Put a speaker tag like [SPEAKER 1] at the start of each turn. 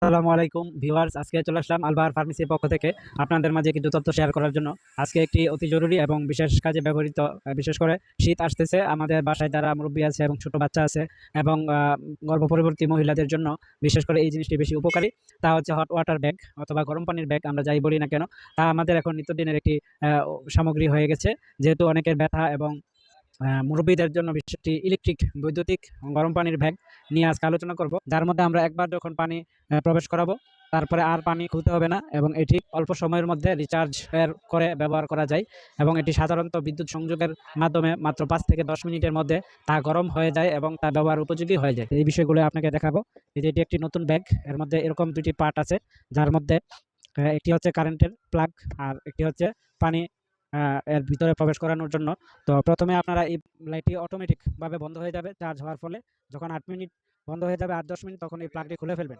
[SPEAKER 1] আসসালামু আলাইকুম ভিউয়ার্স, আজকে চলে আসলাম আলবাহার ফার্মেসির পক্ষ থেকে আপনাদের মাঝে কিছু তথ্য শেয়ার করার জন্য। আজকে একটি অতি জরুরি এবং বিশেষ কাজে ব্যবহৃত, বিশেষ করে শীত আসতেছে, আমাদের বাসায় যারা মুরব্বী আছে এবং ছোট বাচ্চা আছে এবং গর্ভপরিবর্তী মহিলাদের জন্য বিশেষ করে এই জিনিসটি বেশি উপকারী। তা হচ্ছে হট ওয়াটার ব্যাগ অথবা গরম পানির ব্যাগ, আমরা যাই বলি না কেন। তা আমাদের এখন নিত্যদিনের একটি সামগ্রী হয়ে গেছে, যেহেতু অনেকের ব্যথা এবং মুরব্বীদের জন্য বিশেষ একটি ইলেকট্রিক বৈদ্যুতিক গরম পানির ব্যাগ নিয়ে আজকে আলোচনা করব, যার মধ্যে আমরা একবার যখন পানি প্রবেশ করাবো তারপরে আর পানি খুলতে হবে না এবং এটি অল্প সময়ের মধ্যে রিচার্জ করে ব্যবহার করা যায় এবং এটি সাধারণত বিদ্যুৎ সংযোগের মাধ্যমে মাত্র 5 থেকে 10 মিনিটের মধ্যে তা গরম হয়ে যায় এবং তা ব্যবহার উপযোগী হয়ে যায়। এই বিষয়গুলো আপনাকে দেখাবো। এই যে এটি একটি নতুন ব্যাগ, এর মধ্যে এরকম দুটি পার্ট আছে, যার মধ্যে একটি হচ্ছে কারেন্টের প্লাগ আর একটি হচ্ছে পানি এর ভিতরে প্রবেশ করানোর জন্য। তো প্রথমে আপনারা এই লাইটটি অটোমেটিকভাবে বন্ধ হয়ে যাবে চার্জ হওয়ার ফলে। যখন 8 মিনিট বন্ধ হয়ে যাবে, 8-10 মিনিট, তখন এই প্লাগটি খুলে ফেলবেন।